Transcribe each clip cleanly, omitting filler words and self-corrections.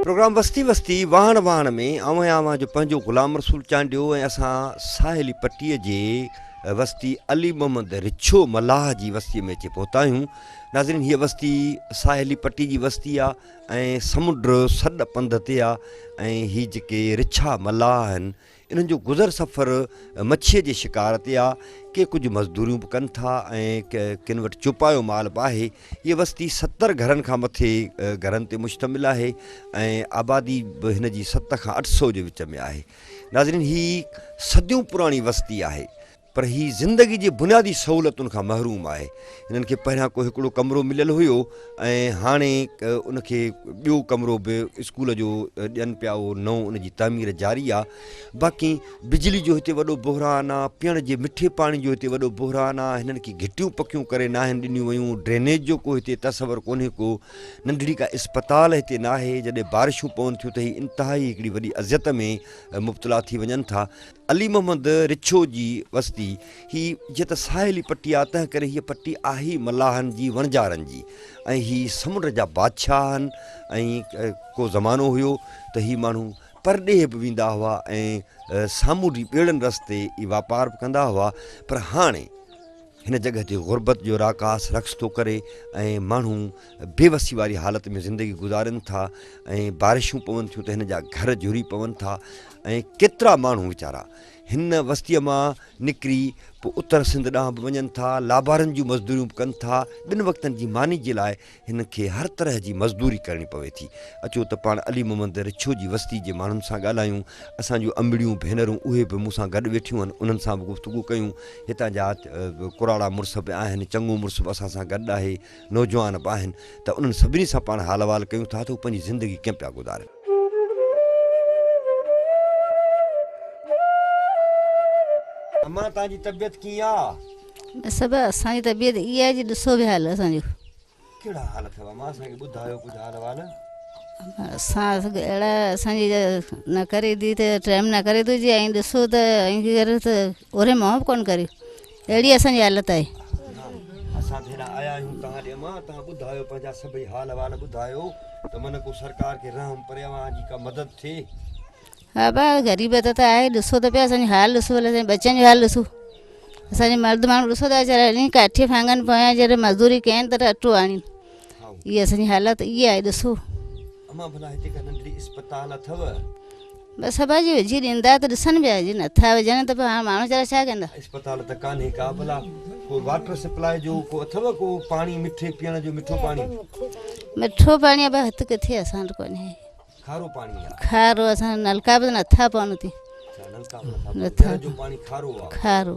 Programme वस्ती वस्ती वाहण वाहण में आवां जो पंहिंजो ग़ुलाम रसूल चांडियो ऐं असां साहिली पट्टीअ जे वस्ती अली मोहम्मद रिछो मलाह जी वस्तीअ में अची पहुता आहियूं। नाज़रीन, हीअ वस्ती साहिली पट्टी जी वस्ती आहे ऐं समुंड सॾ पंध ते आहे ऐं हीअ जेके रिछा मलाह आहिनि इन्हनि जो गुज़र सफ़र मच्छीअ जे शिकार ते आहे। के कुझु मज़दूरियूं बि कनि था ऐं किन वटि चुपायो माल बि आहे। हीअ वस्ती 70 घरनि खां मथे घरनि ते मुश्तमिल आहे ऐं आबादी बि हिन जी 700 खां 800 जे विच में आहे। नाज़रीन, हीअ सदियूं पुराणी वस्ती आहे पर हीअ ज़िंदगी जी बुनियादी सहूलियतुनि खां महरूम आहे। हिननि खे पहिरियां को हिकिड़ो कमिरो मिलियल हुयो ऐं हाणे उनखे ॿियो कमिरो बि स्कूल जो ॾियनि पिया, उहो नओं उन जी तामीर जारी आहे। बाक़ी बिजली जो हिते वॾो बहिरान आहे, पीअण जे मिठे पाणी जो हिते वॾो बहिरान आहे। हिननि खे घिटियूं पकियूं करे न आहिनि ॾिनियूं वयूं। ड्रेनेज जो को हिते तसवर कोन्हे को। नंढड़ी का इस्पताल हिते न आहे। जॾहिं बारिशूं पवनि थियूं त हीअ इंतिहाई हिकिड़ी वॾी अज़ियत में मुब्तला थी वञनि था। अली मोहम्मद रिछो जी वस्ती ही जीअं त साहिली पट्टी आहे, तंहिं करे हीअ पट्टी आहे मलाहनि जी, वणजारनि जी ऐं हीअ समुंड जा बादशाह आहिनि। ऐं को ज़मानो हुयो त हीअ माण्हू परॾेह बि वेंदा हुआ ऐं सामूंडी ॿेड़नि रस्ते ई वापार बि कंदा हुआ। पर हाणे हिन जॻह ते ग़ुरबत जो राकास रक्स थो करे ऐं माण्हू बेवसी वारी हालत में ज़िंदगी गुज़ारनि था ऐं बारिशूं पवनि थियूं त हिन जा घर झुरी पवनि था ऐं केतिरा माण्हू वीचारा हिन वस्तीअ मां निकिरी पोइ उत्तर सिंध ॾांहुं बि वञनि था, लाबारनि जूं मज़दूरियूं बि कनि था। 2 वक़्तनि जी मानी जे लाइ हिन खे हर तरह जी मज़दूरी करणी पवे थी। अचो त पाण अली मोहम्मद रिछो जी वस्ती जे माण्हुनि सां ॻाल्हायूं। असांजूं अंबड़ियूं भेनरूं उहे बि मूंसां गॾु वेठियूं आहिनि, उन्हनि सां बि गुफ़्तगू कयूं। हितां जा कुराड़ा मुड़ुस बि आहिनि, चङो मुड़ुस बि असां सां गॾु आहे, नौजवान बि आहिनि। त उन्हनि सभिनी सां पाण हाल अहिवाल कयूं था त उहे पंहिंजी ज़िंदगी कीअं पिया गुज़ारनि। अम्मा, तव्हांजी तबियत कीअं आहे? सभु असांजी तबियत इहा आहे जी ॾिसो बि हाल असांजो। कहिड़ा हाल अथव अम्मा? असांखे ॿुधायो कुझु हाल अहिवाल। असां अहिड़ा असांजी न करे दी त टाइम न करे थो जी ऐं ॾिसो त ऐं करे त ओरे मां बि कोन करियो। अहिड़ी असांजी हालत आहे। असां त हेॾा आया आहियूं तव्हां ॾे अम्मा, तव्हां ॿुधायो पंहिंजा सभई हाल अहिवाल ॿुधायो त मन को सरकार खे रहम परे अव्हांजी का मदद थिए। हा भाउ, ग़रीबत त आहे। ॾिसो त पिया असांजो हाल, ॾिसो भले असांजे बचनि जो हाल ॾिसो। असांजे मर्द माण्हू ॾिसो था वीचारा ईअं काठीअ फांगनि पिया, जॾहिं मज़दूरी कयनि त अटो आणनि। इहा असांजी हालत इहा आहे। ॾिसो अम्मा, भला हिते का नंढड़ी इस्पताल अथव? बसि सभु जी विझी ॾींदा त ॾिसनि पिया जी, नथा विझनि त पोइ हाणे माण्हू वीचारा छा कंदा। इस्पताल त कान्हे का। भला को वाटर सप्लाई जो को अथव? को पाणी मिठे पीअण जो मिठो पाणी? मिठो पाणी भाउ हिते किथे, असां वटि कोन्हे। खारो पाणी आहे? खारो, असां नलका बि नथा पवनि थी। नलका नथा, जो पाणी खारो आहे। खारो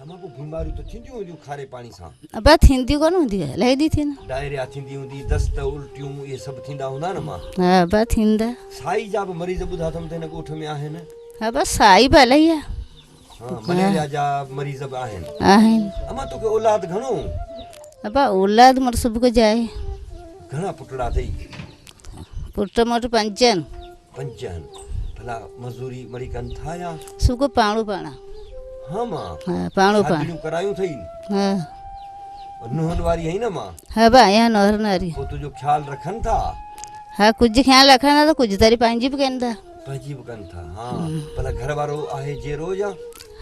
अम्मा, को बीमारियूं त थींदियूं हूंदियूं खारे पाणी सां? अब थींदियूं कोन हूंदी आहे, इलाही दी थी न। डायरिया थींदी हूंदी, दस्त उल्टियूं इहे सभु थींदा हूंदा न मां? हा बा थींदा। साई जा बि मरीज़ ॿुधा अथमि त हिन ॻोठ में आहिनि। हा बसि साई बि इलाही आहे। हाँ, मलेरिया जा मरीज़ बि आहिनि। अम्मा, तोखे औलाद घणो? अब औलाद मोट सुबुह जो आहे। घणा पुटड़ा अथई? पुट मोट 5 आहिनि। 5 आहिनि। भला मज़दूरी मड़ी कनि था या? सुबुह पाणो पाणा। हाँ मां, हा पाणो पाण। शादियूं करायूं अथई? हा नुहनि वारी आहीं न मां? हा बा आहियां नौहर नारी। पोइ तुंहिंजो ख़्यालु रखनि था? हा, कुझु ख़्यालु रखनि था त कुझु तरी पंहिंजी बि कनि था। पंहिंजी बि कनि था। हाँ, भला घर वारो आहे जेरो या?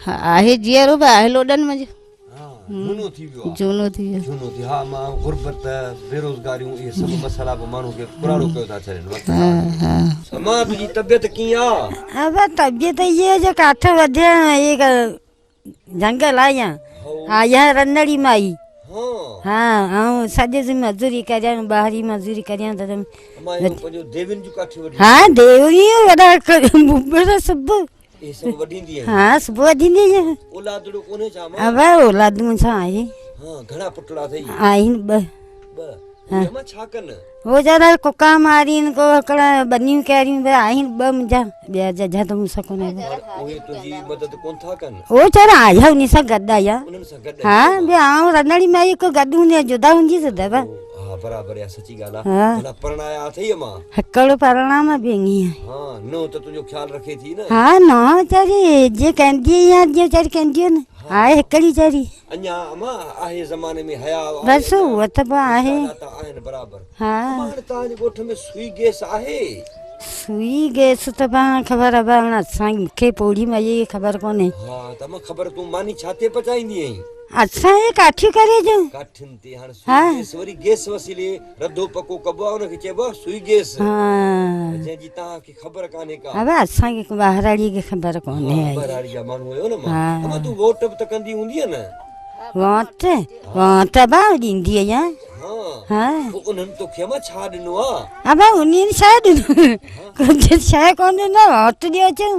हा आहे जीअरो बि आहे, लोॾनि मुंहिंजो। हाँ, झूनो थी वियो आहे। झूनो थी वियो। झूनो थी। हा मां, गुरबत, बेरोज़गारियूं इहे सभु मसइला बि माण्हू खे पुराणो कयो था छॾनि। अम्मा, तुंहिंजी तबियत कीअं आहे? अब तबियत ये जो काठ वधे एक जंगल आया आया रंधड़ी माई। हाँ, ऐं सॼे दिन मज़दूरी करियां, ॿाहिरी मज़दूरी करियां त अम्मा, इहो पंहिंजो देवियुनि जूं काठियूं वठी? हाँ, देवरी वॾा सुबुह। इहे सभु वॾींदी आहिनि? हाँ, सुबुह वॾींदी आहियां। औलादड़ो कोन्हे छा मां? अब औलाद मूंसां आहे। हाँ, घणा पुटड़ा अथई? आहिनि 2। उहे अम्मा छा कनि? हो जरा कुका मारीनि, को हिकिड़ा बनियूं करियूं बि आहिनि 2 मुंहिंजा। ॿिया जजा त मूंसां कोन्हे। उहे तुंहिंजी मदद कोन था कनि? हो चरा आया उन सां गॾु आया। उन्हनि सां गॾु? हाँ, ॿियो आउं रंधड़ी माई हिकु गॾु हूंदी, जुदा हूंदी त दबा। हाँ, बराबरि आहे, सची ॻाल्हि आहे। हाँ। भला परणाया अथई अम्मा? हिकिड़ो परिणाम भेंगी आहे। हाँ, नो त तुंहिंजो ख़्यालु रखे थी न? हाँ, न वीचारी जीअं कंदी आहे, जीअं वीचारी कंदी न आहे हिकिड़ी वीचारी। अञा अम्मा आहे ज़माने में हया? बसि उहा त पोइ आहे। आहिनि बराबरि। हाँ, हाणे तव्हांजे ॻोठ में सुई गैस आहे? सुई गैस त पाण ख़बर आहे पाण असांखे मूंखे पोड़ी में इहा ख़बर कोन्हे हा त मां ख़बर तूं मानी छाते पचाईंदी आहीं असां इहे काठियूं करे ॾियूं काठियुनि ते हाणे हा। सुई गैस वरी गैस वसीले रधो पको कबो आहे उनखे चइबो आहे सुई गैस हा जंहिंजी तव्हांखे ख़बर कान्हे का अब असांखे ॿाहिराड़ीअ खे ख़बर कोन्हे बराड़ी जा माण्हू आहियो न हा। मां तूं वोट बि त कंदी हूंदीअ न वोट वोट भाउ ॾींदी आहियां हा हा पोइ उन्हनि तोखे मां छा ॾिनो आहे अब उन्हनि छा ॾिनो कुझु शइ कोन्हे न वोट ॾियो अचूं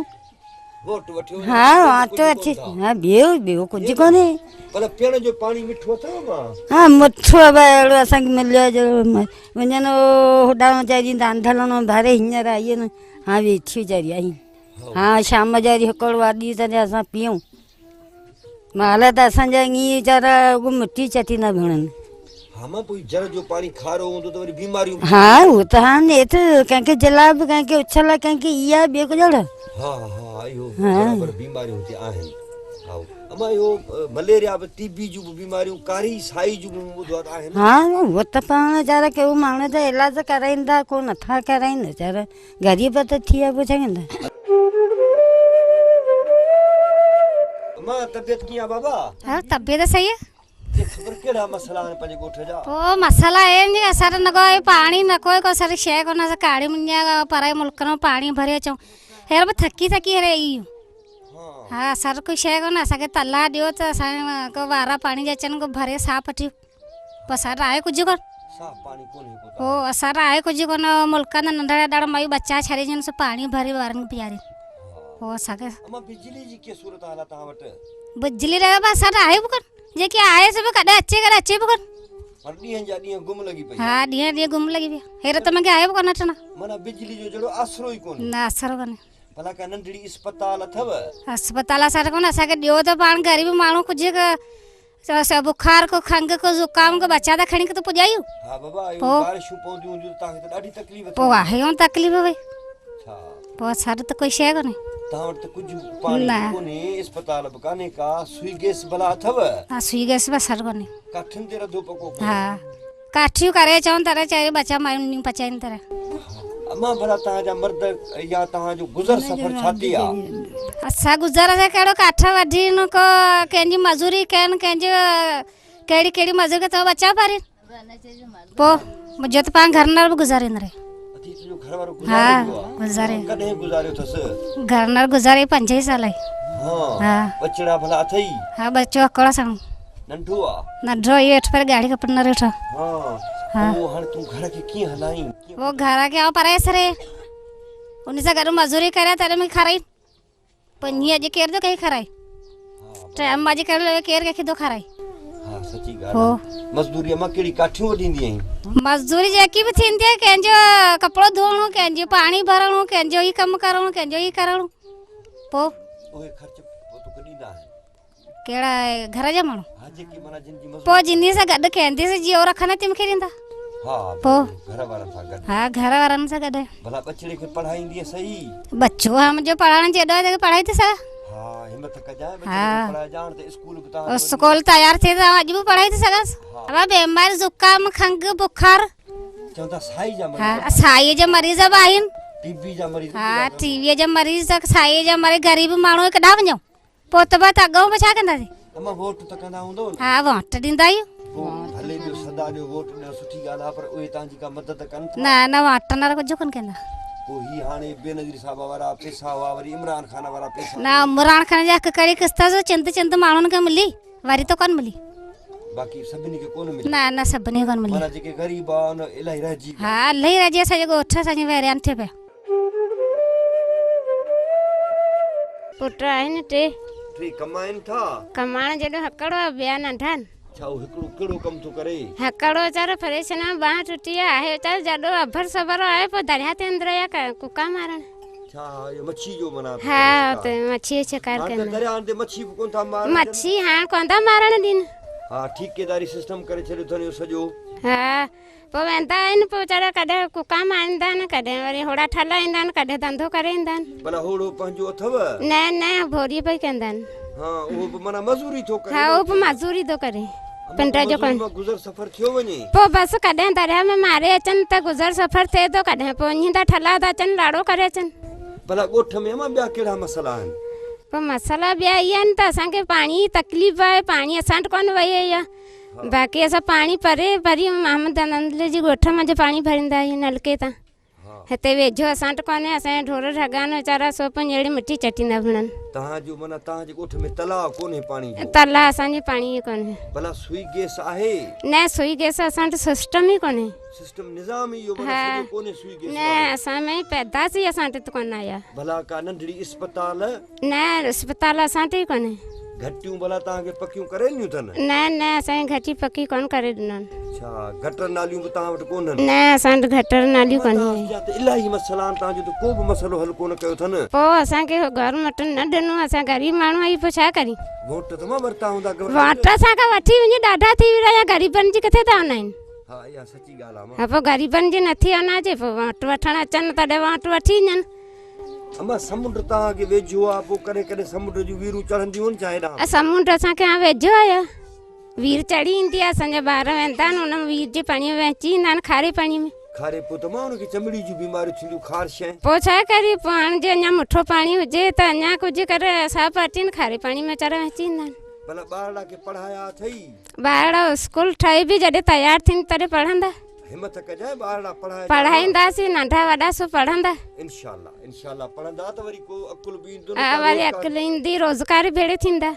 वोट वठियो हा वोट अचे हा ॿियो कुझु कोन्हे भला पीअण जो पाणी मिठो अथव मां हा मिठो अब अहिड़ो असांखे मिलियो जो वञनि होॾां वीचारी अंधल भरे हींअर आई न हा वेठी वीचारी आई हा शाम जो वरी हिकिड़ो वाॾी तॾहिं असां पीऊं महिल त असांजा ईअं वीचारा मिटी चटी न भेणनि हा मां पोइ जर जो पाणी खारो हूंदो त वरी बीमारियूं हा उहो त हा नेठि कंहिंखे जलाब कंहिंखे उछल कंहिंखे इहा ॿियो कुझु हा हा इहो बराबरि बीमारियूं हिते आहिनि हा अमां इहो मलेरिया बि टीबी जूं बि बीमारियूं कारी साई जूं बि ॿुधो आहे त आहिनि हा उहो त पाण वीचारा कहिड़ो माण्हू त इलाज कराईंदा को नथा कराइनि वीचारा ग़रीब त थी विया पोइ छा कंदा अमां तबियत कीअं आहे बाबा हाँ तबियत सही है ये ख़बर कहिड़ा मसला आहिनि पंहिंजे ॻोठ जा ओ मसाला है असर न कोई पानी न कोई सारी शइ कोन असां काड़ी मुंहिंजा पराए मुल्क में पानी भरे अचूं हेर बि थकी हेरे ई हा असर कोई शइ कोन असांखे तला ॾियो त असां वारा पाणी जा अचनि को भरे साफ़ वठी पोइ असर आहे कुझु कोन साफ़ पाणी कोन्हे हो असर आहे कुझु कोन मुल्क में नंढड़ा ॾाढा मायूं बच्चा छॾे ॾियनि पाणी भरे ॿारनि खे पीआरे हो असांखे अमां बिजली जी कीअं सूरत हाल आहे तव्हां वटि बिजली रहे बि असर आहे बि कोन जेके आहे सभु कॾहिं अचे बि कोन पर ॾींहं जा ॾींहं गुम लॻी पई हाँ ॾींहं गुम लॻी पई हेर त मूंखे आहे बि कोन अचणा माना बिजली जो जहिड़ो आसरो ई कोन्हे न असर कोन्हे भला का नंढड़ी अस्पताल अथव अस्पताल असां कोन असांखे ॾियो त पाण ग़रीब माण्हू कुझु बुखार को खंघ को ज़ुकाम को बच्चा त खणी त पुॼायूं हा बाबा इहो बारिशूं पवंदियूं हूंदियूं तव्हांखे त ॾाढी तकलीफ़ पोइ आहे हूअं तकलीफ़ भई छा पोइ असां त कोई शइ कोन्हे तव्हां वटि त कुझु पाणी न। कोन्हे अस्पताल बि कान्हे का सुई गैस भला अथव हा सुई गैस बि असर कोन्हे काठियुनि ते रधो पको हा काठियूं करे चवनि तरह चए बच्चा मायूं पचाइनि तरह अमां भला तव्हांजा मर्द या तव्हांजो गुज़र सफ़र छा थी आहे असां गुज़र से कहिड़ो काठ वठी न को कंहिंजी मज़ूरी कनि कंहिंजी कहिड़ी कहिड़ी मज़ूरी कनि बच्चा पारीनि पोइ मुंहिंजो त पाण घर न बि गुज़ारींदो रहे अथी तुंहिंजो घरवारो हा गुज़ारे गुज़ारे कॾहिं गुज़ारियो अथसि घर न गुज़ारे 5 साल ई हा हा बचड़ा भला अथई हा बच्चो अकड़ सां नंढो आहे नंढो इहो हेठि पर गाड़ी खपनि न वेठो हा हा। पोइ हाणे तूं घर खे कीअं हलाईं वो घर के पराए सरे उन सां गॾु मज़ूरी करे तॾहिं मूंखे खाराई पोइ हीअं अॼु केरु थो कंहिं खाराए टाइम अॼु कहिड़ो केरु कंहिंखे थो खाराए हा सची हो। ॻाल्हि आहे मज़दूरी अमां कहिड़ी काठियूं वॾींदी आहीं मज़दूरी जेकी बि थींदी आहे कंहिंजो कपिड़ो धोइणो कंहिंजो पाणी भरणो कंहिंजो ई कमु करणो कंहिंजो ई करणो पोइ उहे ख़र्च पोइ तूं कॾींदा आहिनि कहिड़ा घर जा माण्हू हा जेकी माना जिन जी मज़दूरी पोइ जिनी सां गॾु कंहिंदी जीअं रखंदा ती मूंखे ॾींदा हा पोइ घर वारनि सां गॾु हा घर वारनि सां गॾु भला बचड़े खे पढ़ाईंदीअ सही बच्चो हा मुंहिंजो पढ़ाइण जेॾो आहे पढ़ाई थी सघां हा हिमत कजांइ बचड़े हा। खे पढ़ाए ॼाण त स्कूल बि तव्हां स्कूल तयार थिए त अॼु बि पढ़ाई थी सघांसि अब बीमारी ज़ुकाम खंघ बुखार चवंदा साई जा हा मरीज़ साईअ जा मरीज़ बि आहिनि टीबी जा मरीज़ हा टीवीअ जा मरीज़ साईअ जा मरीज़ ग़रीब माण्हू केॾा वञूं पोइ त बसि अॻूं बि छा कंदासीं अमां वोट त कंदा हूंदव न हा वोट ॾींदा आहियूं पोइ भले ॾियो सदा ॾियो वोट ॾियो सुठी ॻाल्हि आहे पर उहे तव्हांजी का मदद कनि था न न वोट न कुझु कोन कंदा पोइ हीअ हाणे बेनज़ीर साहब वारा पैसा हुआ वरी इमरान खान वारा पैसा न इमरान खान जा हिकु कड़ी किस्त चिंत माण्हुनि खे मिली वरी त कोन मिली बाक़ी सभिनी खे कोन मिली न न सभिनी कोन मिली माना जेके ग़रीब आहे उन इलाही रहिजी हा इलाही रहिजी असांजे ॻोठ असांजी वैरियान थिए पिया पुट आहिनि टे टे कमाइनि था कमाइण जॾहिं हकड़ो आहे ॿिया नंढा आहिनि छा उहो हिकिड़ो कहिड़ो कमु थो करे हकड़ो वीचारो परेशान आहे बांह टुटी आहे वीचारो जॾो अभर सबर आहे पोइ दरिया ते अंदरि या कुका मारण छा इहो मच्छी जो माना हा त मच्छी शिकार हाणे त कंदा दरियाहनि ते मच्छी बि कोन था मारनि मच्छी हाणे कोन था मारण ॾीन हा ठेकेदारी सिस्टम करे छॾियो अथनि इहो सॼो हा पोइ वेंदा आहिनि पोइ वीचारा कॾहिं कुका मारींदा आहिनि कॾहिं वरी होड़ा ठला ईंदा आहिनि कॾहिं धंधो करे ईंदा आहिनि भला होड़ो पंहिंजो अथव न न भोरी पई कंदा आहिनि हा उहो बि माना मज़ूरी थो करे हा उहो बि मज़ूरी थो करे पिंड जो कोन गुज़र सफ़र थियो वञे पोइ बसि कॾहिं दरिया में मारे अचनि त गुज़र सफ़र थिए थो कॾहिं पोइ ईअं था ठला था अचनि लाड़ो करे अचनि भला ॻोठ में अमा ॿिया कहिड़ा मसइला आहिनि पोइ मसाला ॿिया इहे आहिनि त असांखे पाणी जी तकलीफ़ आहे पाणी असां वटि कोन वई आहे बाक़ी असां पाणी परे भरी मोहम्मद अनंदले जी ॻोठ मां जो पाणी भरींदा आहियूं नलके तां हिते वेझो असां वटि कोन्हे असांजा ढोर ठगान वीचारा सोपन अहिड़ी मिटी चटींदा भिड़नि तव्हांजो माना तव्हांजे ॻोठ में तलाउ कोन्हे पाणी जो तला असांजे पाणी कोन्हे भला सुई गैस आहे न सुई गैस असां वटि सिस्टम ई कोन्हे सिस्टम निज़ाम इहो हा कोन्हे सुई गैस न असां में पैदास ई असां वटि कोन आया भला का नंढड़ी इस्पताल न अस्पताल असां वटि ई कोन्हे घटियूं भला तव्हांखे पकियूं करे ॾिनियूं अथनि न न असांखे घटी पकी कोन करे ॾिननि छा गटर नालियूं बि तव्हां वटि कोन्हनि न असां वटि गटर नालियूं कोन्हे जा त इलाही मसइला आहिनि तव्हांजो त को बि मसइलो हल कोन कयो अथनि पोइ असांखे गवर्नमेंट न ॾिनो असां ग़रीब माण्हू आहियूं पोइ छा करी वोट त मां वरिता हूंदा वोट असांखां वठी वञी ॾाढा थी विया ग़रीबनि जी किथे था वञनि हा इहा सची ॻाल्हि आहे हा पोइ ग़रीबनि जी नथी वञा अचे पोइ वोट वठणु अचनि तॾहिं वोट वठी वञनि अमा समुंड तव्हांखे वेझो आहे पोइ कॾहिं कॾहिं समुंड जूं वीरूं चढ़ंदियूं आहिनि छा हेॾां समुंड असांखे हाणे वेझो आहे वीर चढ़ी ईंदी आहे असांजा ॿार वेंदा आहिनि हुन वीर जे पाणीअ में अची ईंदा आहिनि खारे पाणीअ में खारे पोइ त मां हुनखे चमड़ी जूं बीमारियूं थींदियूं ख़ारिश आहिनि पोइ छा करी पोइ हाणे जे अञा मिठो पाणी हुजे त अञा कुझु करे साफ़ अचनि खारे पाणी में चढ़ अची ईंदा आहिनि भला ॿारड़ा खे पढ़ाया अथई ॿार स्कूल ठही बि जॾहिं तयारु थींदी तॾहिं पढ़ंदा हिमत कजांइ ॿारड़ा पढ़ाए पढ़ाईंदासीं नंढा वॾा सभु पढ़ंदा इंशाल्लाह पढ़ंदा त वरी को अकुल बि ईंदो हा वरी अकुल ईंदी रोज़गार भेड़े थींदा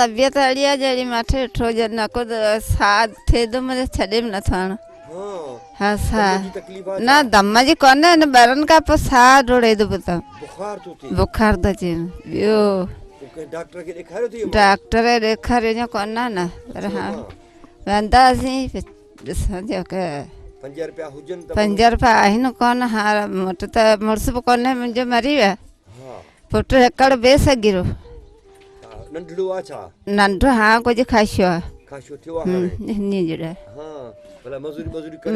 तबियत अहिड़ी आहे जहिड़ी माथे ॾिठो ॼण न को साह थिए थो मुंहिंजो छॾे बि नथो आणो हा साह न दम जी कोन्हे न ॿरनि खां पोइ साह ढोड़े थो पियो बुखार थो अचे ॿियो डॉक्टर ॾेखारियो अञा कोन आहे न पर हा वेंदासीं ॾिसां थी 5 रुपया आहिनि कोन हा वटि त मुड़ुस बि कोन्हे मुंहिंजो मरी वियो पुटु हिकड़ ॿिए सॻिरो नंढड़ो आहे छा नंढो हा कुझु खाशो आहे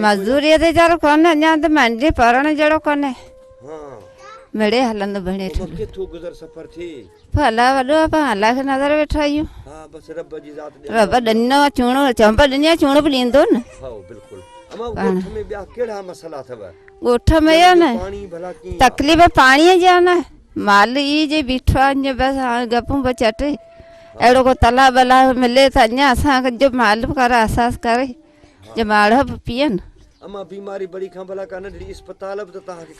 मज़दूरीअ ते वीचारो कोन्हे अञा त मंडी पढ़ण जहिड़ो कोन्हे मिड़े हलंदो भेणे पोइ अलाह वॾो आहे पोइ अलाह खे नज़र वेठा आहियूं रब ॾिनो चूणो चंप ॾिनी आहे चूणो बि ॾींदो न ॻोठ में आहे न तकलीफ़ पाणीअ जी आहे न माल ई जे बीठो आहे बसि हाणे गपूं पिया चटे अहिड़ो को तला बला मिले त अञा असांजो माल बि करे अहसासु करे जो माड़ बि पीअनि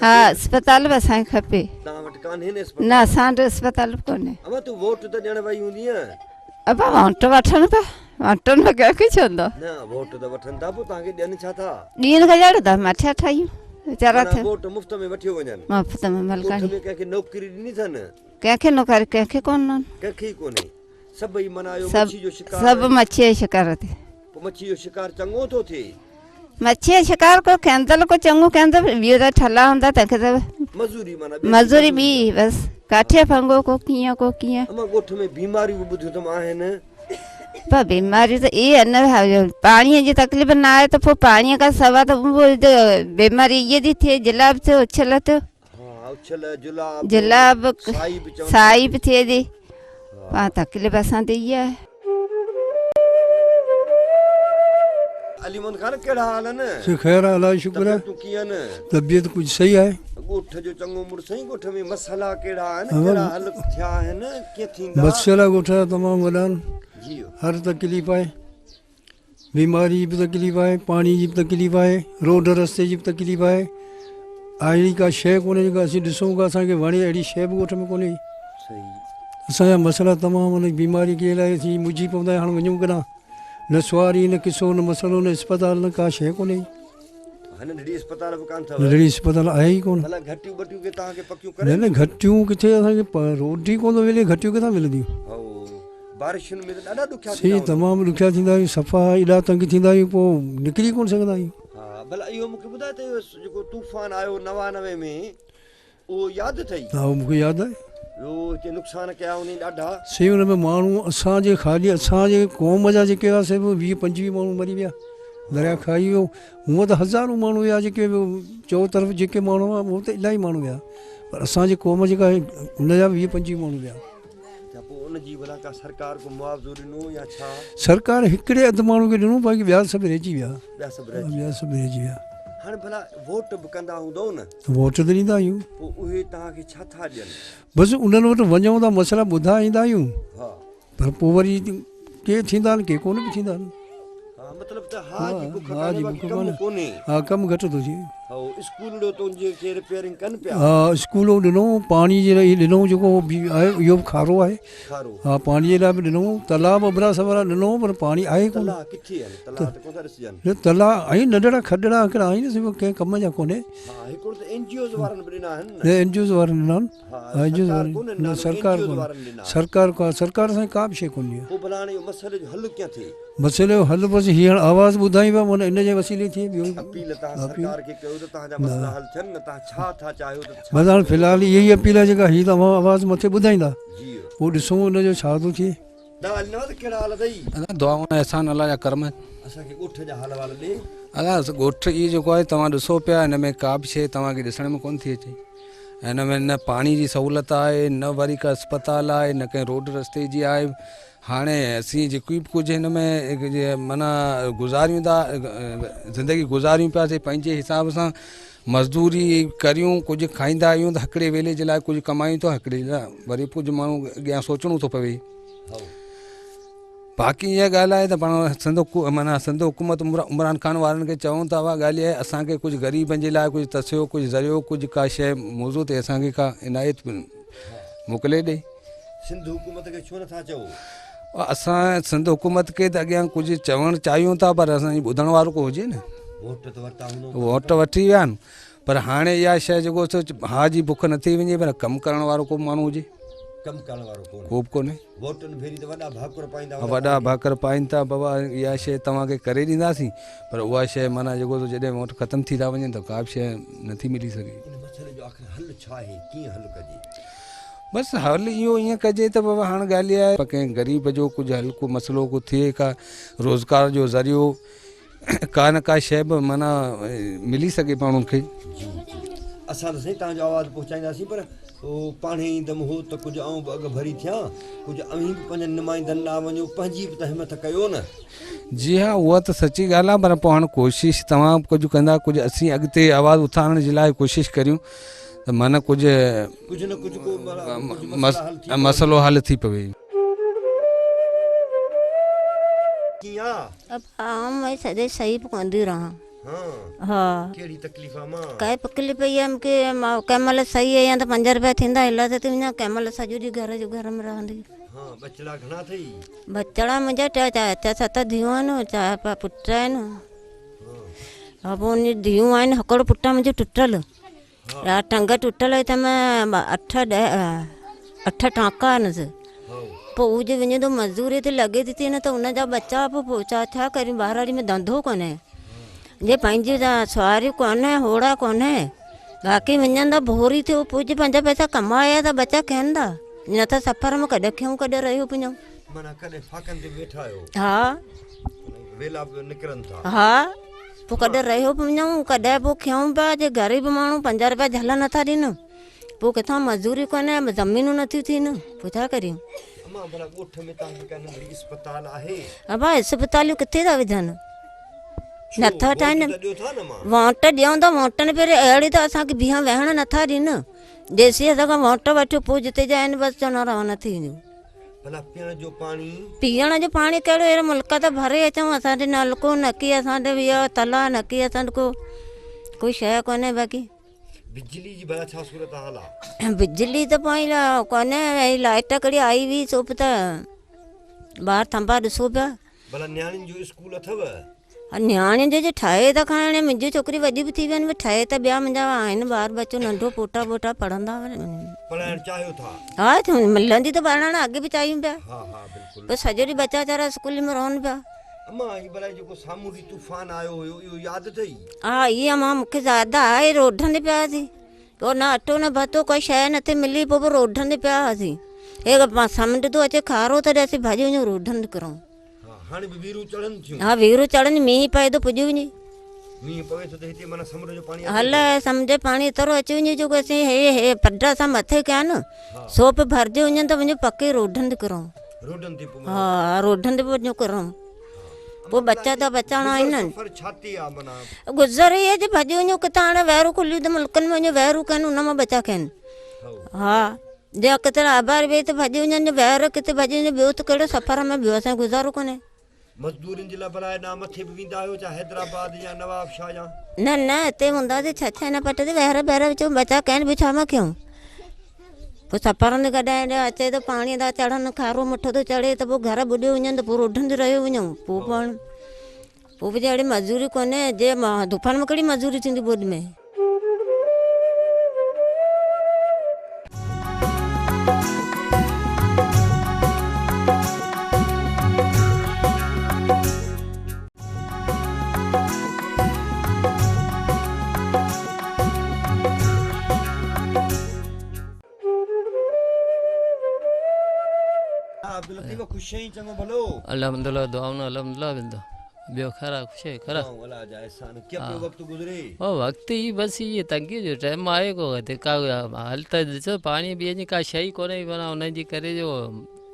हा अस्पताल बि असांखे खपे न असां वटि अस्पताल बि कोन्हे अब वोट वठनि पिया वोटनि में कंहिंखे चवंदो ॾींहं खां ॼण था मथिया ठाहियूं वीचारा मुफ़्त में मलकाणी कंहिंखे नौकरी कंहिंखे कोन सभु मच्छीअ जी शिकार ते मच्छीअ जो शिकार को कंदल को चङो कंदो ॿियो त ठला हूंदा तंहिंखे त मज़ूरी ॿी बसि काठे फंगो को कीअं पर बीमारी त इहे न पाणीअ जी तकलीफ़ न आहे त पोइ पाणीअ खां सवाइ त बीमारी इहे थी थिए जुलाब थियो उछल थियो जुलाब साई बि थिए थी तकलीफ़ असां ते इहा आहे खैर अलाह शुक्र है तबियत कुछ सही है मसला ॻोठ तमामु वॾा आहिनि हर तकलीफ़ आहे बीमारी जी बि तकलीफ़ आहे पाणी जी बि तकलीफ़ आहे रोड रस्ते जी बि तकलीफ़ आहे अहिड़ी का शइ कोन्हे जेका असीं ॾिसूं का असांखे वणे अहिड़ी शइ बि ॻोठ में कोन्हे असांजा मसइला तमामु हुन बीमारी के लाइ थी मुंझी पवंदा आहियूं हाणे वञूं केॾांहुं न सुवारी न किसो न मसइलो न अस्पताल न का शइ कोन्हे नंढड़ी अस्पताल आहे ई कोन न घटियूं किथे असांखे रोड ई कोन थो मिले घटियूं किथां मिलंदियूं तमामु ॾुखिया थींदा आहियूं सफ़ा एॾा तंग थींदा आहियूं पोइ निकिरी कोन सघंदा आहियूं भला इहो मूंखे ॿुधाए त इहो जेको तूफ़ान आयो 99 में उहो यादि अथई? हा मूंखे यादि आहे। ॿियो हिते नुक़सान कया उन ॾाढा से हुन में माण्हू असांजे ख़ाली असांजे क़ौम जा जेके हुआसीं 20-25 माण्हू मरी विया, दरिया खाई वियो। हूअं त हज़ारूं माण्हू हुआ जेके चओ तरफ़ जेके माण्हू हुआ उहो त इलाही माण्हू हुआ, पर असांजी क़ौम जेका हुनजा 20-25 माण्हू हुआ। त पोइ उनजी भला का सरकार को मुआवज़ो ॾिनो या छा? सरकार हिकिड़े अधु माण्हू खे ॾिनो, बाक़ी ॿिया सभु रहिजी विया। ॿिया सभु रहिजी विया। हाणे भला वोट बि कंदा हूंदव न? वोट त ॾींदा आहियूं, पोइ उहे तव्हांखे छा था ॾियनि? बसि उन्हनि वटि वञूं था, मसइला ॿुधाए ईंदा आहियूं, हा पर पोइ वरी के थींदा आहिनि के कोन बि थींदा आहिनि। हा मतिलबु त हा जी बुख कमु कोन्हे। हा कमु घटि थो थिए। हा स्कूल तुंहिंजे खे रिपेयरिंग कनि पिया? हा स्कूलों ॾिनो, पाणी जे लाइ ॾिनो, जेको आहे इहो खारो आहे। खारो हा पाणी जे लाइ बि ॾिनो, तालाब अबरा सबरा ॾिनो, पर पाणी आहे कोन। तला किथे आहिनि? तला त कोन था ॾिसजनि। तला ऐं नंढड़ा खॾड़ा हिकिड़ा आहिनि, सिर्फ़ु कंहिं कम जा कोन्हे। हा हिकिड़ो त NGOs वारनि बि ॾिना आहिनि न? NGOs वारनि ॾिना आहिनि। हा NGOs सरकार वारनि कोन्हे, न, सरकार NGOs कोन्हे। वारनि ॾिना। सरकार सां का बि शइ कोन्हे। पोइ भला हाणे इहो मसइले जो हल कीअं थिए? मसइले जो हल बसि हींअर आवाज़ ॿुधाई पिया, माना इन जे वसीले थिए। ॿियो अपील तव्हां सरकार खे कयो त तव्हांजा मसइला हल थियनि न? तव्हां छा था चाहियो त छा? बसि हाणे फ़िलहाल इहा ई अपील आहे जेका हीअ तव्हां आवाज़ मथे ॿुधाईंदा, जी पोइ ॾिसूं हुनजो छा थो थिए। कहिड़ा हाल अथई? दुआऊं एहसान अलाह जा कर्म। असांखे ॻोठ जा हाल वाल ॾे। अलाह ॻोठ इहो जेको आहे तव्हां ॾिसो पिया, हिन में का बि शइ तव्हांखे ॾिसण में कोन थी अचे। हिन में न पाणी जी सहूलियत आहे, न वरी का अस्पताल आहे, न कंहिं रोड रस्ते जी आहे। हाणे असीं जेकी बि कुझु हिन में माना गुज़ारियूं था, ज़िंदगी गुज़ारियूं पियासीं पंहिंजे हिसाब सां, मज़दूरी करियूं, कुझु खाईंदा आहियूं त हिकिड़े वेले जे लाइ कुझु कमायूं था, हिकिड़े लाइ वरी कुझु माण्हू अॻियां सोचणो थो पवे। बाक़ी इहा ॻाल्हि आहे त पाण माना सिंध हुकूमत इमरान ख़ान वारनि खे चऊं था, उहा ॻाल्हि आहे असांखे कुझु ग़रीबनि जे लाइ कुझु तसियो, कुझु ज़रियो, कुझु का शइ मौज़ूदु आहे, असांखे का इनायत मोकिले ॾे। सिंध हुकूमत खे छो नथा चओ? असां सिंध हुकूमत खे त अॻियां कुझु चवणु चाहियूं था, पर असांजी ॿुधण वारो को हुजे न। वोट त वरिता हूंदो? वोट वठी विया आहिनि, पर हाणे इहा शइ जेको हा जी बुख न थी वञे, पर कमु करण वारो को माण्हू हुजे। कमु करण वारो को बि कोन्हे। वोटनि भेरी त वॾा भाकुर पाईंदा। वॾा भाकुर पाइनि था, बाबा इहा शइ तव्हांखे करे ॾींदासीं, पर उहा शइ माना जेको जॾहिं वोट ख़तमु थी था वञनि त का बि शइ नथी मिली सघे। इन मसइले जो आख़िर हल छा आहे? कीअं हल कजे? बसि हल इहो ईअं कजे त बाबा हाणे ॻाल्हि इहा आहे, कंहिं ग़रीब जो कुझु हल को मसइलो को थिए, का रोज़गार जो ज़रियो, का न का शइ बि माना मिली सघे माण्हुनि खे। असां त साईं तव्हांजो आवाज़ु पहुचाईंदासीं, पर पाणे ई दम हो त कुझु आऊं बि अॻु भरी थियां, कुझु अवीं बि पंहिंजनि नुमाइंदनि ॾांहुं वञो, पंहिंजी बि त हिमत कयो न। जी हा, उहा त सची ॻाल्हि आहे, पर पोइ हाणे कोशिशि तव्हां कुझु कंदा, कुझु असीं अॻिते आवाज़ु उथारण जे लाइ कोशिशि करियूं त माना कुझु न कुझु को मसइलो हल थी पवे। अब मैं सॼे सही कंदी रहां। हाँ कहिड़ी तकलीफ़ आहे मां? काई तकलीफ़ इहा आहे मूंखे, कंहिं महिल सही आहे या त 5 रुपया थींदा इलाज ते वञा, कंहिं महिल सॼो ॾींहुं घर में रहंदी। हाँ बचड़ा घणा अथई? बचड़ा मुंहिंजा 6-7 धीअरूं आहिनि, 4 पुट आहिनि। हा पोइ उन धीअरूं आहिनि, हिकिड़ो पुटु मुंहिंजो टुटल, टंग टुटल त मैं 8 टांका आहिनि। पोइ उहो जे वञे थो मज़दूरी ते लॻे थी न, त उनजा बच्चा पोइ छा करियूं? ॿारड़ी में धंधो कोन्हे, जे पंहिंजी सवारी कोन्हे, होड़ा कोन्हे, बाक़ी वञनि था भोरी थियो, पोइ 5 पैसा कमाया त बच्चा खाइनि था, न त सफ़र में कॾहिं खयूं कॾहिं रहियो पियूं। माना कॾहिं फाकनि ते वेठा आहियो? हा वेला निकिरनि था। हा पोइ कॾहिं रहियो पियूं, कॾहिं पोइ खयूं पिया, जे ग़रीब माण्हू 5 रुपया झल नथा ॾियनि, पोइ किथां मज़दूरी कोन्हे, ज़मीनूं नथियूं थियनि, पोइ छा करियूं? भला ॻोठ में तव्हांखे का नंढड़ी अस्पताल आहे? हा अस्पतालियूं किथे था विझनि, नथा ठाहिनि। वोट ॾियूं त वोटनि पहिरीं अहिड़ी त असांखे बीह वेहण नथा ॾियनि, जेसीं असांखां वोट वठो पोइ जिते जा आहिनि बसि चवंदा रवनि थी वञूं। भला पीअण जो पाणी? पीअण जो पाणी कहिड़ो, अहिड़ो मुल्क त भरे अचूं, असांजे नलको न की असांजे इहो तला न की असांजो कोई शइ कोन्हे। बाक़ी बिजली जी भला छा सूरत हाल आहे? बिजली त पोइ कोन्हे, लाइट कड़ी आई हुई, सो त ॿाहिरि थंभा ॾिसो पिया। भला नियाणियुनि जो स्कूल अथव? नियाणियुनि जो ठाहे त खणे, मुंहिंजी छोकिरी वॾी बि थी वञे, ठाहे त ॿिया मुंहिंजा आहिनि ॿार बच्चो नंढो, पोटा वोटा पढ़ंदा। पढ़ाइण चाहियो था? हा मिलंदी त पढ़ण अॻे बि चाहियूं पिया, हाँ हाँ बिल्कुलु। पर सॼो ॾींहुं बच्चा वेचारा स्कूल में रहनि पिया। अम्मा ही भला जेको सामूंडी तूफान आयो हुयो इहो यादि अथई? हा इहा मां मूंखे यादि आहे रोडनि ते पिया हुआसीं पोइ न अटो न भतो कोई शइ नथी मिली पोइ रोडनि ते पिया हुआसीं हे समुंड थो अचे खारो त असीं भाॼी वञूं रोडनि ते करूं हा हाणे बि वीरूं चढ़नि थियूं हा वीरूं चढ़नि मींहुं पए थो पुॼी वञे मींहुं पवे थो त हिते माना समुंड जो पाणी हल समुंड जो पाणी एतिरो अची वञे जो असीं हे पड सां मथे कया न सोप भरिजी वञनि त वञो पके रोडनि ते करूं रोडनि ते पोइ हा रोडनि ते पोइ वञो करूं पोइ बच्चा त बचाइणा आहिनि न सफ़र छाती आहे माना गुज़र इहे जे भॼी वञो किथां हाणे वहिरूं खुलियूं त मुल्कनि में वञो वहिरूं कनि उन मां बचा कनि हा जे किथे आबार वेही त भॼी वञनि वहिर किथे भॼी वञे ॿियो त कहिड़ो सफ़र में ॿियो असांजो गुज़ारो कोन्हे मज़दूरनि जे लाइ भला हेॾा मथे बि वेंदा आहियो चाहे हैदराबाद या नवाब शाह या न न हिते हूंदासीं छह न पट ते वहिर ॿहिर विचो बचा कनि बि छा मां कयूं पोइ सफ़रनि ते कॾहिं अचे त पाणी था चढ़नि खारो मुठो थो चढ़े त पोइ घर ॿुॾियो वञनि त पोइ रोडनि ते रहियो वञूं पोइ बि अहिड़ी मज़दूरी कोन्हे जे दुफान में कहिड़ी मज़दूरी थींदी ॿोॾ में अब्दुल लतीफ़ ख़ुशि आहीं चङो भलो अल्हम्दुलिल्लाह दुआऊं अल्हम्दुलिल्लाह वेंदो ॿियो ख़रा ख़ुशि आहे ख़रा अला जा एहसान कीअं पियो वक़्तु गुज़रे ओ वक़्तु ई बसि इहे तंगी जो टाइम आहे को हिते का हाल त ॾिसो पाणी ॿिए जी का शइ कोन्हे माना हुनजी करे जो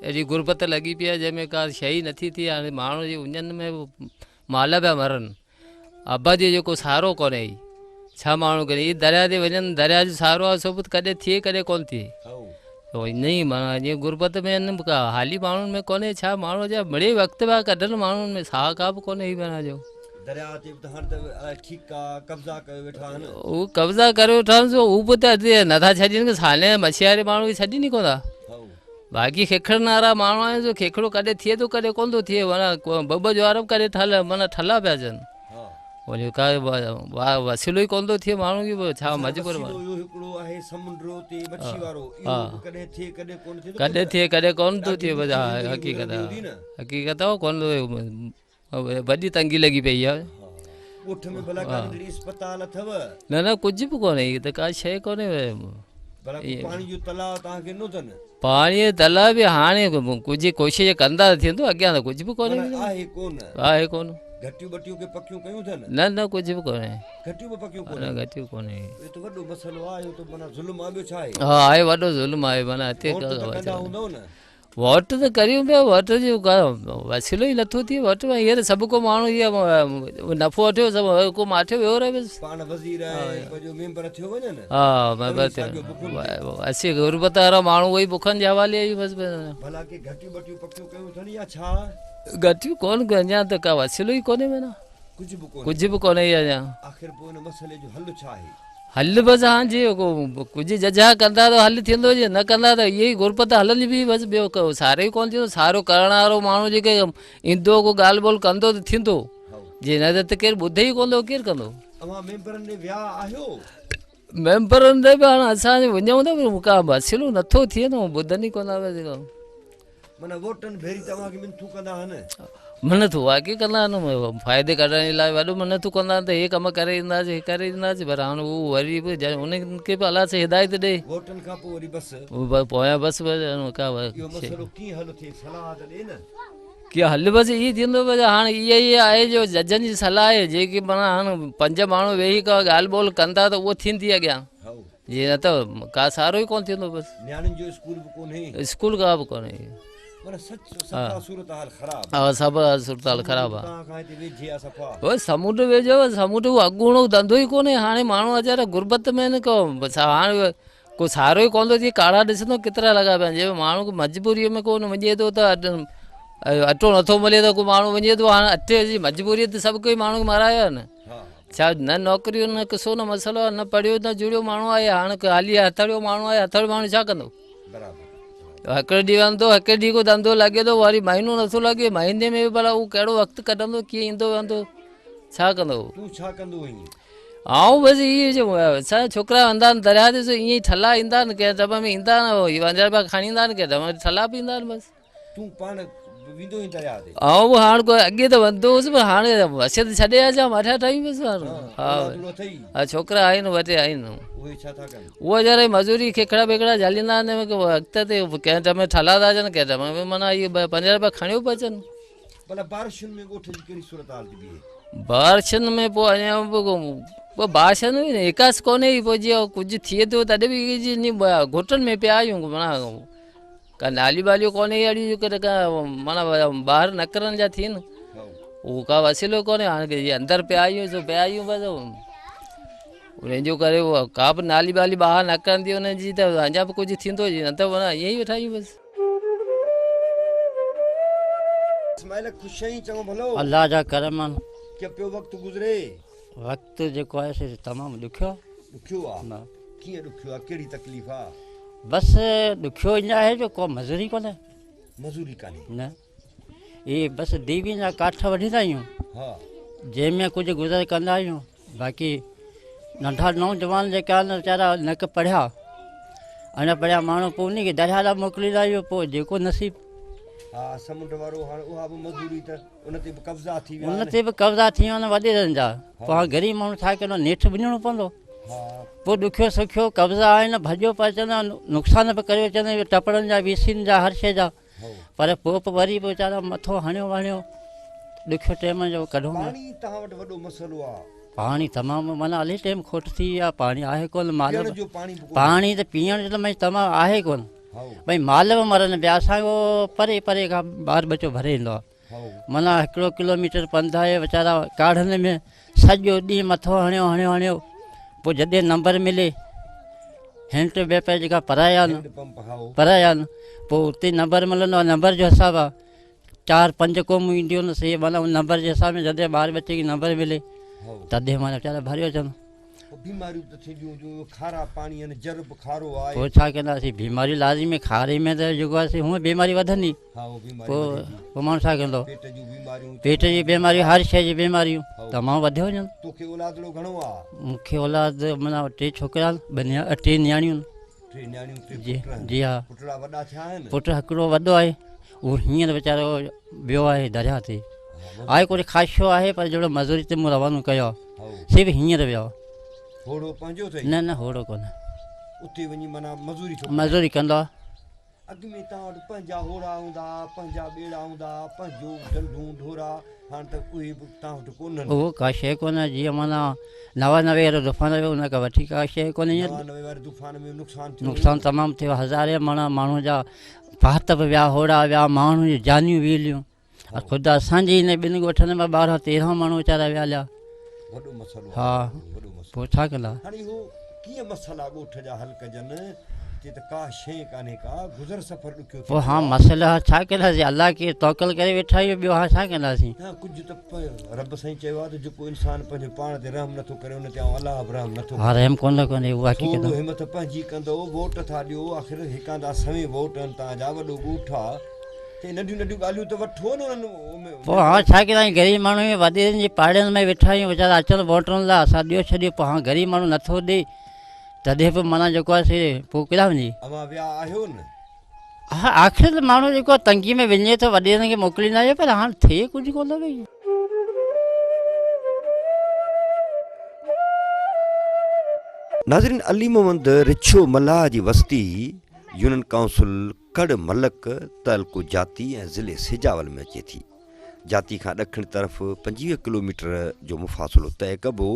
अहिड़ी गुरबत लॻी पई आहे जंहिंमें का शइ नथी थिए हाणे माण्हू जी उञनि में माल पिया मरनि आबादी जेको सहारो कोन्हे छा माण्हू करे इहे दरिया ते वञनि दरिया जो सहारो आहे सभु कॾहिं थिए कॾहिं कोन्ह थिए तो इन ई माना जीअं गुरबत में आहिनि का हाली माण्हुनि में कोन्हे छा माण्हू जा मिड़े वक़्तु पिया कढनि माण्हुनि में साह का बि कोन्हे माना जो दरिया ते त हाणे त ठीकु आहे कब्ज़ा करे वेठा आहिनि उहो कब्ज़ा करे वेठा आहिनि उहो बि त अॼु नथा छॾनि साले मछियारे माण्हू खे छॾी कोन था बाक़ी खेखड़नि वारा माण्हू आहिनि जो खेखड़ो कॾहिं थिए थो कॾहिं कोन थो थिए माना ॿ ज्वार करे माना ठला पिया अचनि वञो का वसीलो ई कोन थो थिए माण्हू खे छा मजबूर हिकिड़ो आहे समुंड ते मच्छी वारो कॾहिं थिए कॾहिं कोन थिए कॾहिं थिए कॾहिं कोन थो थिए हक़ीक़त हक़ीक़त आहे कोन वॾी तंगी लॻी पई आहे ॻोठ में भला काॾे अस्पताल अथव न न कुझु बि कोन्हे त का शइ कोन्हे भला पाणी जो तलाउ तव्हांखे न अथनि पाणीअ जो तलाउ बि हाणे कुझु कोशिशि कंदा थींदो अॻियां त कुझु बि कोन्हे आहे कोन आहे कोन घटियूं ॿटियूं के पकियूं कयूं अथनि न न कुझु बि कोन्हे घटियूं बि पकियूं न घटियूं कोन्हे इहो त वॾो मसइलो आहे इहो त माना ज़ुल्म आहे ॿियो छा आहे हा आहे वॾो ज़ुल्म आहे माना हिते कंदा हूंदव न वोट त करियूं पिया वोट जो वसीलो ई नथो थिए वोट में हींअर सभु को माण्हू इहो नफ़ो वठियो सभु को माठियो वियो रहे बसि पाण वज़ीर आहे मेंबर थियो वञे न हा मेंबर थियो असीं गुरबत वारा माण्हू उहे बुखनि जे हवाले ई बसि भला के घटियूं ॿटियूं पकियूं कयूं अथनि या छा घटियूं कोन अञा त का वसीलो ई कोन्हे माना कुझु बि कोन्हे अञा आख़िर पोइ हिन मसइले जो हल छा आहे हल बसि हाणे जी कुझु जजा कंदा त हल थींदो जे न कंदा त इहे ई गुरबत हलंदी बि बसि ॿियो सारो ई कोन्ह थींदो सारो करण वारो माण्हू जेके ईंदो को ॻाल्हि ॿोल कंदो त थींदो जे न त केरु ॿुधे ई कोन थो केरु कंदो मेंबरनि ॾे विया आहियो मेंबरनि ॾे बि हाणे असां वञूं था का वसीलो नथो थिए न ॿुधनि ई कोन था माना वोटनि भेरी तव्हांखे मिनथू कंदा आहिनि मनतू वाक़ई कंदा आहिनि फ़ाइदे कढण लाइ वॾो मनतू कंदा आहिनि त हे कमु करे ईंदासीं हे करे ईंदासीं पर हाणे उहो वरी बि उन्हनि खे बि अलाह सां हिदायत ॾे वोटनि खां पोइ वरी बसि पोयां बसि का इहो मसइलो कीअं हल थिए सलाह त ॾे न कीअं हल बसि इहो थींदो बसि हाणे इहा ई आहे जो जजनि जी सलाह आहे जेकी माना हाणे 5 माण्हू वेही का ॻाल्हि ॿोल कंदा त उहो थींदी अॻियां जीअं न त का सारो ई कोन्ह थींदो बसि नियाणियुनि जो स्कूल बि कोन्हे स्कूल का बि कोन्हे हा सूरत हाल ख़राब हा सभु सूरत हाल ख़राबु आहे समुंड वेझो समुंड अॻूणो धंधो ई कोन्हे हाणे माण्हू वीचारा गुरबत में न को हाणे को सहारो ई कोन थो थिए काड़ा ॾिसंदो केतिरा लॻा पिया आहिनि जे माण्हू खे मजबूरीअ में कोन वञे थो त अटो नथो मिले त को माण्हू वञे थो हाणे अटे जी मजबूरीअ ते सभु कोई माण्हू मारायो आहे न छा न नौकिरियूं न किसो न मसइलो आहे न पढ़ियो न जुड़ियो माण्हू आहे हाणे हाली हथड़ियो माण्हू आहे हथड़ियो माण्हू छा कंदो हिकिड़े ॾींहुं वेंदो हिकु ॾींहं को धंधो लॻे थो वरी महीनो नथो लॻे महीने में बि भला उहो कहिड़ो वक़्तु कढंदो कीअं ईंदो वेंदो छा कंदो ऐं बसि इहे असांजा छोकिरा वेंदा आहिनि दरिया ते ईअं ई ठला ईंदा आहिनि कंहिं दॿ में ईंदा आहिनि वंजर पिया खणी ईंदा आहिनि कंहिं दॿ में ठला बि ईंदा आहिनि बसि तूं पाण वेंदो ई दरिया ते ऐं हाणे कोई अॻे त वेंदो हुउसि पर हाणे वसियत छॾे अचां मथां ठही वियुसि हाणे हा औलादुड़ो अथई हा छोकिरा आहिनि ॿ टे आहिनि उहे छा था कनि उहा वीचारा मज़ूरी खेखड़ा वेखड़ा झालींदा आहिनि अॻिते ते कंहिं टाइम ठला था अचनि कंहिं टाइम में माना इहे 50 रुपया खणियो पिया अचनि भला बारिशुनि में ॻोठ जी कहिड़ी सूरत हाल थी बीहे बारिशनि में पोइ अञा पोइ बारिशनि में विकास कोन्हे पोइ जीअं कुझु थिए थो तॾहिं बि ईअं घुटनि में पिया आहियूं माना का नालियूं वालियूं कोन्हे अहिड़ियूं करे का माना ॿाहिरि निकिरण जा थियनि उहो का वसीलो कोन्हे हाणे जीअं अंदरि पिया आहियूं सो पिया आहियूं बसि उनजो करे उहा का बि नाली वाली ॿाहिरि निकिरंदी उनजी त अञा बि कुझु थींदो न त माना ईअं ई वेठा आहियूं बसि इस्माइल ख़ुशि आहीं चङो भलो अल्लाह जा करम आहिनि कीअं पियो वक़्तु गुज़रे वक़्तु जेको आहे से तमामु ॾुखियो ॾुखियो आहे कीअं ॾुखियो आहे कहिड़ी तकलीफ़ आहे बसि ॾुखियो ईअं आहे जो को मज़ूरी कोन्हे मज़ूरी कान्हे न इहे बसि दीवी जा काठ वठींदा आहियूं हा जंहिंमें कुझु गुज़र कंदा आहियूं बाक़ी नंढा नौजवान जेके आहिनि वीचारा न की पढ़िया अनपढ़िया माण्हू पोइ उन खे दरिया लाइ मोकिलींदा आहियूं पोइ जेको नसीब हा समुंड वारो हाणे उहा बि मज़दूरी त उन ते बि कब्ज़ा थी विया उन ते बि कब्ज़ा थी विया आहिनि वॾेरनि जा पोइ हाणे ग़रीब माण्हू छा कंदो नेठि वञिणो पवंदो पोइ ॾुखियो सुखियो कब्ज़ा आहिनि भॼियो पिया अचनि नुक़सान बि करे अचनि टपड़नि जा वीसीनि जा हर शइ जा पर पोइ वरी बि वीचारा मथो हणियो वणियो ॾुखियो टाइम जो कढूं पाणी तव्हां वटि वॾो मसइलो आहे पाणी तमामु माना अली टाइम खोट थी आहे पाणी आहे कोन माल पीअण जो पाणी बि कोन्हे। पाणी त पीअण जो त तमामु आहे कोन भई माल बि मरनि पिया असांजो परे परे खां ॿार बचो भरे ईंदो आहे माना 1 किलोमीटर पंधु आहे वीचारा काढ़नि में सॼो ॾींहुं मथो हणियो हणियो हणियो पोइ जॾहिं नंबर मिले हैंड ॿिया पिया जेका पराया आहिनि पोइ उते नंबर मिलंदो आहे नंबर जो हिसाबु आहे 4-5 क़ौमूं ईंदियूं आहिनि से माना उन नंबर जे हिसाब में जॾहिं ॿार बचे खे नंबर मिले तॾहिं माना वीचारा भरियो अचनि बीमारियूं त थींदियूं जो खारा पाणी आहिनि जर बि खारो आहे पोइ छा कंदासीं बीमारियूं लाज़मी खारे में त जेको आहे हूअं बीमारी वधंदी पोइ माण्हू छा कंदो पेट जी बीमारियूं हर शइ जी बीमारियूं तमामु वधियो वञनि तोखे औलादड़ो घणो आहे मूंखे औलाद माना 3 छोकिरा 2 नियाणियूं 3 नियाणियूं जी हा पुटड़ा वॾा थिया आहिनि पुटु हिकिड़ो वॾो आहे उहो हींअर वीचारो वियो आहे दरिया ते आहे कुझु ख़ासियो आहे पर जहिड़ो मज़ूरी ते मूं रवानो कयो आहे से बि हींअर वियो होड़ो पंहिंजो अथई न होड़ो कोन्हे उते वञी माना मज़ूरी कंदो आहे अॻु में तव्हां वटि पंहिंजा होड़ा हूंदा पंहिंजा ॿेड़ा हूंदा पंहिंजो डंडूं ढोरा हाणे त उहे बि तव्हां वटि कोन्हनि उहो का शइ कोन्हे जीअं माना 99 वारो तूफ़ान वियो उन खां वठी का शइ कोन्हे 99 वारे तूफ़ान में नुक़सानु तमामु थियो हज़ारे माण्हू जा फात बि विया होड़ा विया माण्हू जी जानियूं वीलियूं ख़ुदि असांजी हिन 2 ॻोठनि में 12-13 माण्हू वीचारा विया हलिया वॾो मसइलो हा पोइ छा कंदा हाणे उहो कीअं मसइला ॻोठ जा हल कजनि हिते त का शइ कान्हे का गुज़र सफ़र ॾुखियो पोइ हा मसइला छा कंदासीं अलाह खे तौकल करे वेठा आहियूं ॿियो हा छा कंदासीं कुझु त रब साईं चयो आहे त जेको इंसानु पंहिंजे पाण ते रहम नथो करे उन ते अलाह बि रहम नथो हा रहम कोन्हे उहा हक़ीक़त हिमत पंहिंजी कंदो वोट था ॾियो आख़िर हिकांदा सवें वोट आहिनि तव्हांजा वॾो ॻोठ आहे ते नंढियूं नंढियूं ॻाल्हियूं त वठो न पोइ हा छा कंदासीं ग़रीब माण्हू वॾेरनि जी पाड़ियुनि में वेठा आहियूं वीचारा अचनि वोटनि लाइ असां ॾियो छॾियो पोइ हा ग़रीब माण्हू नथो ॾे तॾहिं बि माना जेको आहे से पोइ किथां वञे अवां विया आहियो न हा आख़िर त माण्हू जेको तंगी में वञे थो वॾेरनि खे मोकिलींदा आहियूं पर हाणे थिए कुझु कोन थो भई नाज़रीन अली मोहम्मद रिछो मल्लाह जी वस्ती यूनियन काउंसिल कड़ मलक तालुको जाती ऐं ज़िले सिजावल में अचे थी जाती खां ॾखिण तरफ़ 25 किलोमीटर जो मुफ़ासिलो तय कबो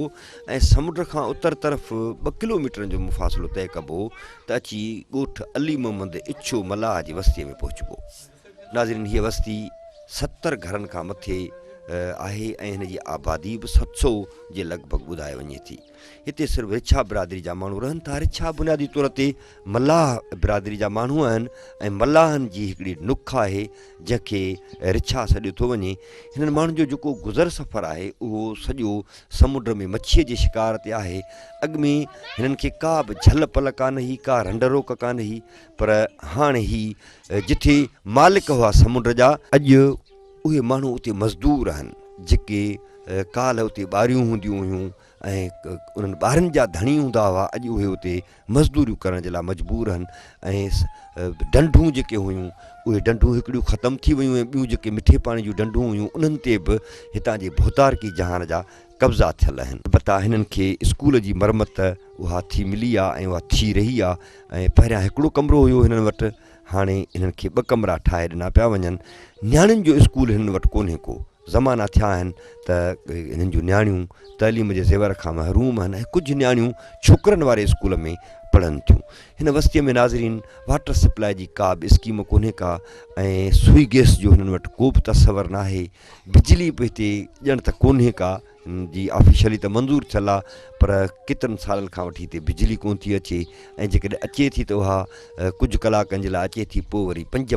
ऐं समुंड खां उतर तरफ़ 2 किलोमीटर जो मुफ़ासिलो तय कबो त अची ॻोठ अली मोहम्मद इच्छो मल्लाह जी वस्तीअ में पहुचबो नाज़रीन हीअ वस्ती 70 घरनि खां मथे आहे ऐं हिन जी आबादी बि 700 जे लॻभॻि ॿुधाए वञे थी हिते सिर्फ़ु रिछा बिरादरी जा माण्हू रहनि था रिछा बुनियादी तौर ते मल्लाह बिरादरी जा माण्हू आहिनि ऐं मल्लाहनि जी हिकिड़ी नुख आहे जंहिंखे रिछा सॾियो थो वञे हिननि माण्हुनि जो जेको गुज़र सफ़र आहे उहो सॼो समुंड में मच्छीअ जे शिकार ते आहे अॻु में हिननि खे का बि झल पल कान हुई का रंड रोक कान हुई पर हाणे ही जिथे मालिक हुआ समुंड जा अॼु उहे माण्हू उते मज़दूर आहिनि जेके काल्ह उते ॿारियूं हूंदियूं हुयूं ऐं उन्हनि ॿारनि जा धणी हूंदा हुआ, अॼु उहे उते मज़दूरियूं करण जे लाइ मजबूर आहिनि। ऐं डंडूं जेके हुयूं उहे डंडूं हिकिड़ियूं ख़तमु थी वियूं ऐं ॿियूं जेके मिठे पाणी जूं डंडूं हुयूं उन्हनि ते बि हितां जे भोतारकी जहान जा कब्ज़ा थियल आहिनि। अलबत्ता हिननि खे स्कूल जी मरमत उहा थी मिली आहे ऐं उहा थी रही आहे। ऐं पहिरियां हिकिड़ो कमिरो हुयो हिननि वटि, हाणे हिननि खे 2 कमरा ठाहे ॾिना पिया वञनि। नियाणियुनि जो स्कूल हिननि वटि कोन्हे को, ज़माना थिया आहिनि त हिननि जूं नियाणियूं तइलीम जे ज़ेवर खां महरूम आहिनि ऐं कुझु नियाणियूं छोकिरनि वारे स्कूल में पढ़नि थियूं। हिन बस्तीअ में नाज़रीन वाटर सप्लाई जी का बि स्कीम कोन्हे का, ऐं सुई गैस जो हिननि वटि को बि तसवर न आहे। बिजली बि हिते ॼण त कोन्हे का, जी ऑफिशियली त मंज़ूरु थियल आहे, पर केतिरनि सालनि खां वठी हिते बिजली कोन थी अचे। ऐं जेकॾहिं अचे थी त उहा कुझु कलाकनि जे लाइ अचे थी, पोइ वरी 5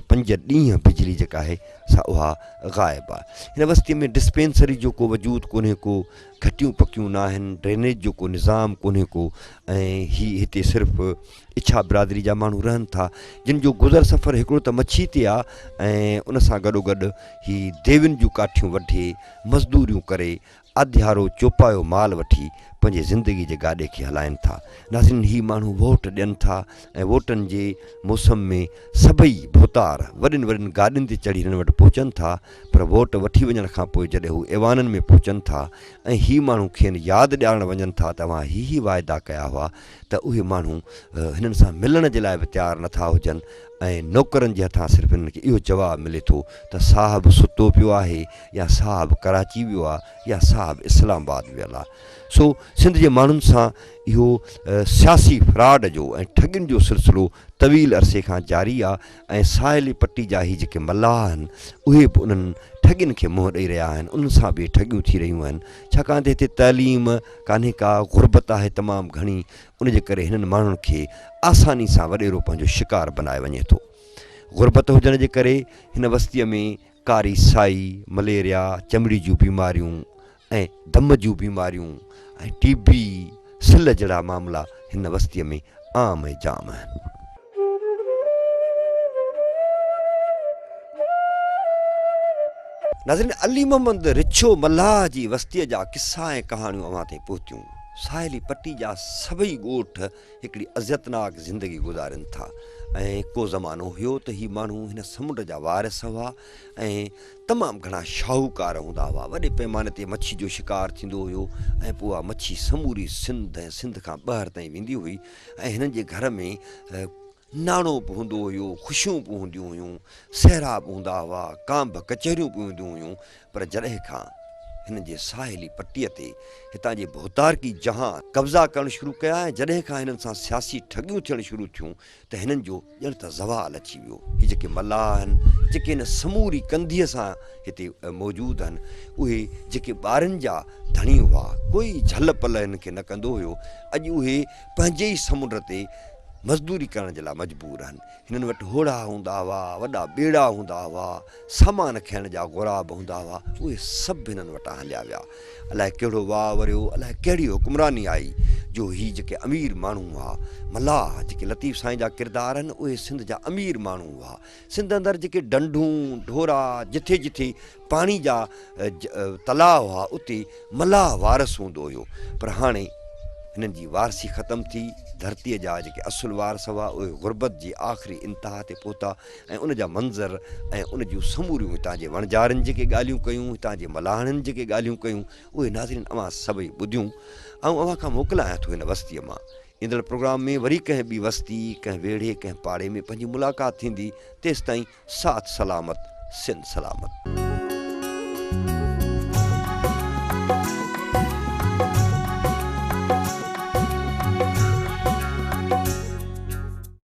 ॾींहं बिजली जेका आहे सा उहा ग़ाइबु आहे। हिन बस्तीअ में डिस्पेंसरी जो को वजूदु कोन्हे को, घटियूं पकियूं न आहिनि, ड्रेनेज जो को निज़ाम कोन्हे को। ऐं हिते सिर्फ़ु इच्छा बिरादरी जा माण्हू रहनि था, जिन जो गुज़र सफ़र हिकिड़ो त मच्छी ते आहे ऐं उन सां गॾोगॾु ही देवियुनि जूं काठियूं वढे मज़दूरियूं करे अध्यारो चोपायो माल वठी पंहिंजे ज़िंदगी जे गाॾे खे हलाइनि था। नाज़रीन, ही माण्हू वोट ॾियनि था ऐं वोटनि जे मौसम में सभई भोतार वॾियुनि वॾियुनि गाॾियुनि ते चढ़ी हिननि वटि पहुचनि था, पर वोट वठी वञण खां पोइ जॾहिं हू ऐवाननि में पहुचनि था ऐं ही माण्हू खेनि यादि ॾियारणु वञनि था, तव्हां ही वाइदा कया हुआ, त उहे माण्हू हिननि सां मिलण जे लाइ बि तयारु नथा हुजनि। ऐं नौकरनि जे हथां सिर्फ़ु हिननि खे इहो जवाबु मिले थो त साहबु सुतो पियो आहे, या साहबु कराची वियो आहे, या साहबु इस्लामाबाद वियल आहे। सो सिंध जे माण्हुनि सां इहो सियासी फ्रॉड जो ऐं ठगियुनि जो सिलसिलो तवील अरसे खां जारी आहे। ऐं साहिली पट्टी जा ही जेके मल्लाह आहिनि उहे बि उन्हनि ठगियुनि खे मुंहुं ॾेई रहिया आहिनि, उन्हनि सां बि ठगियूं थी रहियूं आहिनि। छाकाणि त हिते तइलीम कान्हे का, गुरबत आहे तमामु घणी, उनजे करे हिननि माण्हुनि खे आसानी सां वॾेरो पंहिंजो शिकार बनाए वञे थो। गुरबत हुजण जे करे हिन बस्तीअ में कारी साई, मलेरिया, चमड़ी जूं बीमारियूं ऐं दम जूं बीमारियूं ऐं TB, सिल जहिड़ा मामला हिन बस्तीअ में आम ऐं जाम आहिनि। नाज़रीन, अली मोहम्मद रिछो मल्लाह जी बस्तीअ जा किस्सा ऐं कहाणियूं अवां ताईं पहुतियूं। साहिली पट्टी जा सभई ॻोठ हिकिड़ी अज़ियतनाक ज़िंदगी गुज़ारनि था। ऐं को ज़मानो हुयो त ही माण्हू हिन समुंड जा वारिस हुआ ऐं तमामु घणा शाहूकार हूंदा हुआ। वॾे पैमाने ते मच्छी जो शिकार थींदो हुयो ऐं पोइ उहा मच्छी समूरी सिंध ऐं सिंध खां ॿाहिरि ताईं वेंदी हुई। ऐं हिननि जे घर में नाणो बि हूंदो हुयो, ख़ुशियूं बि हूंदियूं हुयूं, सहरा बि हूंदा हुआ, कांब कचहरियूं बि हूंदियूं हुयूं। पर जॾहिं खां हिन जे साहिली पट्टीअ ते हितां जे भोतारकी जहां कब्ज़ा करणु शुरू कया ऐं जॾहिं खां हिननि सां सियासी ठगियूं थियणु शुरू थियूं त हिननि जो ॼण त ज़वाल अची वियो। हीअ जेके मल्लाह आहिनि, जेके हिन समूरी कंधीअ सां हिते मौजूदु आहिनि, उहे जेके ॿारनि जा धणी हुआ, कोई झल पल हिन खे न कंदो हुयो, अॼु उहे पंहिंजे ई समुंड ते मज़दूरी करण जे लाइ मजबूर आहिनि। हिननि वटि होड़ा हूंदा हुआ, वॾा ॿेड़ा हूंदा हुआ, सामान खणण जा घुराब हूंदा हुआ, उहे सभु हिननि वटां हलिया विया। अलाए कहिड़ो वाह वरियो, अलाए कहिड़ी हुकुमरानी आई जो ही जेके अमीर माण्हू हुआ, मल्लाह जेके लतीफ़ साईं जा किरदार आहिनि, उहे सिंध जा अमीर माण्हू हुआ। सिंध अंदरि जेके डंडूं ढोरा, जिथे जिथे पाणी जा तलाउ हुआ, उते मल्लाह वारस हूंदो हुयो। पर हाणे हिननि जी वारसी ख़तमु थी। धरतीअ जा जेके असुलु वारस हुआ उहे गुरबत जी आख़िरी इंतिहा ते पहुता ऐं उन जा मंज़र ऐं उन जूं समूरियूं हितां जे वणजारनि जेके ॻाल्हियूं कयूं, हितां जे मलाहणनि जेके ॻाल्हियूं कयूं, उहे नाज़रीन अवां सभई ॿुधियूं। ऐं अवां खां मोकिलायां थो हिन बस्तीअ मां। ईंदड़ प्रोग्राम में वरी कंहिं ॿी बस्ती, कंहिं वेढ़े, कंहिं पाड़े में पंहिंजी मुलाक़ात थींदी। तेसिताईं साथ सलामत, सिंध सलामत।